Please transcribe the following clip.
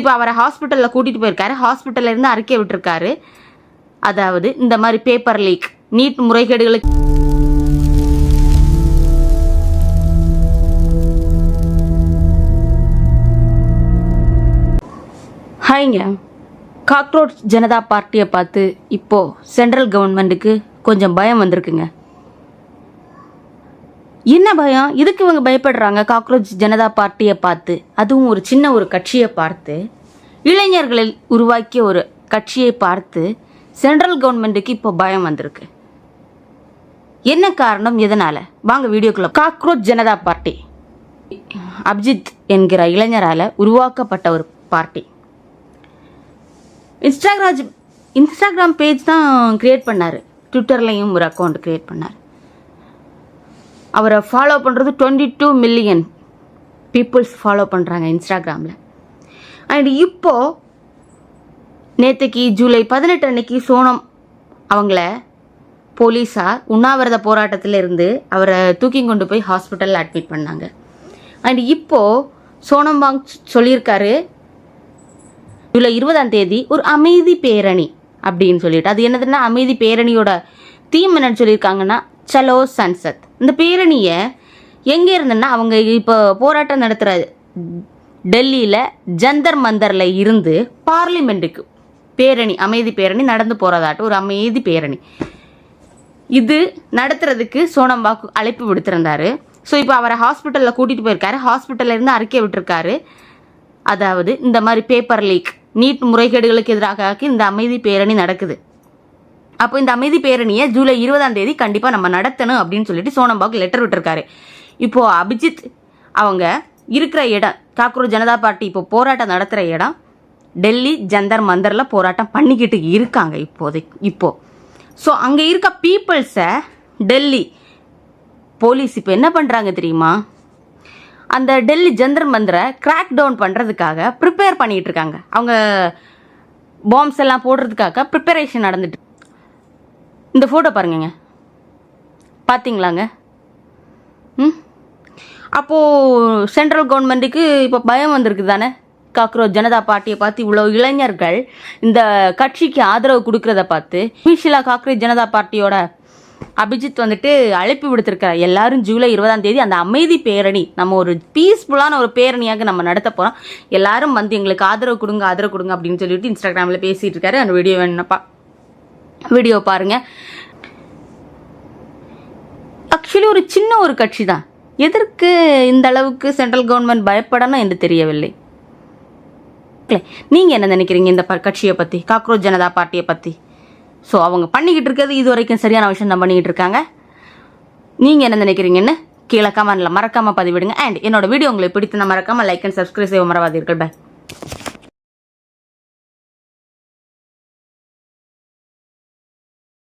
இப்போ அவரை ஹாஸ்பிட்டலில் கூட்டிகிட்டு போயிருக்காரு. ஹாஸ்பிட்டல்ல இருந்து அறிக்கை விட்டுருக்காரு. அதாவது இந்த மாதிரி பேப்பர் லீக், நீட் முறைகேடுகளுக்கு ஹாய்ங்க. காக்ரோச் ஜனதா பார்ட்டியை பார்த்து இப்போது சென்ட்ரல் கவர்மெண்ட்டுக்கு கொஞ்சம் பயம் வந்திருக்குங்க. என்ன பயம்? இதுக்கு இவங்க பயப்படுறாங்க காக்ரோச் ஜனதா பார்ட்டியை பார்த்து, அதுவும் ஒரு சின்ன ஒரு கட்சியை பார்த்து, இளைஞர்களில் உருவாக்கிய ஒரு கட்சியை பார்த்து சென்ட்ரல் கவர்மெண்ட்டுக்கு இப்போ பயம் வந்திருக்கு. என்ன காரணம், எதனால்? வாங்க வீடியோக்குள்ள. காக்ரோச் ஜனதா பார்ட்டி அபிஜித் என்கிற இளைஞரால் உருவாக்கப்பட்ட ஒரு பார்ட்டி. இன்ஸ்டாகிராம் பேஜ் தான் க்ரியேட் பண்ணார். ட்விட்டர்லையும் ஒரு அக்கௌண்ட் க்ரியேட் பண்ணார். அவரை ஃபாலோ பண்ணுறது 22 மில்லியன் பீப்புள்ஸ் ஃபாலோ பண்ணுறாங்க இன்ஸ்டாகிராமில். அண்ட் இப்போது நேற்றுக்கு ஜூலை 18 அன்னைக்கு சோனம் அவங்கள போலீஸார் உண்ணாவிரத போராட்டத்தில் இருந்து அவரை தூக்கி கொண்டு போய் ஹாஸ்பிட்டலில் அட்மிட் பண்ணாங்க. அண்ட் இப்போது சோனம் வாங் சொல்லியிருக்காரு, ஜூலை 20 ஒரு அமைதி பேரணி அப்படின்னு சொல்லிட்டு. அது என்னதுன்னா, அமைதி பேரணியோட தீம் என்னன்னு சொல்லியிருக்காங்கன்னா, சலோ சன்சத். இந்த பேரணியை எங்கே இருந்துன்னா, அவங்க இப்போ போராட்டம் நடத்துகிற டெல்லியில் ஜந்தர் மந்தரில் இருந்து பார்லிமெண்ட்டுக்கு பேரணி, அமைதி பேரணி நடந்து போகிறதாட்டும் ஒரு அமைதி பேரணி. இது நடத்துறதுக்கு சோனம் வாங் அழைப்பு விடுத்திருந்தாரு. ஸோ இப்போ அவரை ஹாஸ்பிட்டலில் கூட்டிகிட்டு போயிருக்காரு. ஹாஸ்பிட்டலில் இருந்து அறிக்கை விட்டுருக்காரு. அதாவது இந்த மாதிரி பேப்பர் லீக், நீட் முறைகேடுகளுக்கு எதிராக இந்த அமைதி பேரணி நடக்குது. அப்போ இந்த அமைதி பேரணியை ஜூலை 20 கண்டிப்பாக நம்ம நடத்தணும் அப்படின்னு சொல்லிட்டு சோனம் வாங் லெட்டர் விட்டுருக்காரு. இப்போது அபிஜித் அவங்க இருக்கிற இடம், காக்ரோச் ஜனதா பார்ட்டி இப்போ போராட்டம் நடத்துகிற இடம் டெல்லி ஜந்தர் மந்தரில் போராட்டம் பண்ணிக்கிட்டு இருக்காங்க இப்போது. ஸோ அங்கே இருக்க பீப்புள்ஸை டெல்லி போலீஸ் இப்போ என்ன பண்ணுறாங்க தெரியுமா, அந்த டெல்லி ஜந்தர் மந்தரை கிராக் டவுன் பண்ணுறதுக்காக ப்ரிப்பேர் பண்ணிகிட்டு இருக்காங்க. அவங்க பாம்ஸ் எல்லாம் போடுறதுக்காக ப்ரிப்பரேஷன் நடந்துட்டு. இந்த ஃபோட்டோ பாருங்கங்க, பார்த்தீங்களாங்க? அப்போது சென்ட்ரல் கவர்மெண்ட்டுக்கு இப்போ பயம் வந்திருக்கு தானே. காக்ரோச் ஜனதா பார்ட்டியை பார்த்து இவ்வளோ இளைஞர்கள் இந்த கட்சிக்கு ஆதரவு கொடுக்கறத பார்த்து இனிஷியலாக காக்ரோச் ஜனதா பார்ட்டியோட அபிஜித் வந்துட்டு அழைப்பு விடுத்திருக்கார். எல்லாரும் ஜூலை 20 அந்த அமைதி பேரணி, நம்ம ஒரு பீஸ்ஃபுல்லான ஒரு பேரணியாக நம்ம நடத்த போகிறோம், எல்லாரும் வந்து எங்களுக்கு ஆதரவு கொடுங்க அப்படின்னு சொல்லிட்டு இன்ஸ்டாகிராமில் பேசிகிட்டு இருக்காரு. அந்த வீடியோ வேணும்ப்பா, வீடியோ பாருங்க. ஆக்சுவலி ஒரு சின்ன ஒரு கட்சி தான், எதற்கு இந்த அளவுக்கு சென்ட்ரல் கவர்மெண்ட் பயப்படணும் என்று தெரியவில்லை. நீங்கள் என்ன நினைக்கிறீங்க இந்த கட்சியை பற்றி, காக்ரோச் ஜனதா பார்ட்டியை பற்றி? ஸோ அவங்க பண்ணிக்கிட்டு இருக்கிறது இது வரைக்கும் சரியான விஷயம் தான் பண்ணிக்கிட்டு இருக்காங்க. நீங்கள் என்ன நினைக்கிறீங்கன்னு கீழே கமெண்ட்ல மறக்காமல் பதிவிடுங்க. அண்ட் என்னோட வீடியோ உங்களுக்கு பிடித்திருந்தா மறக்காமல் லைக் அண்ட் சப்ஸ்கிரைப் செய்ய மறவாதீர்கள். பை.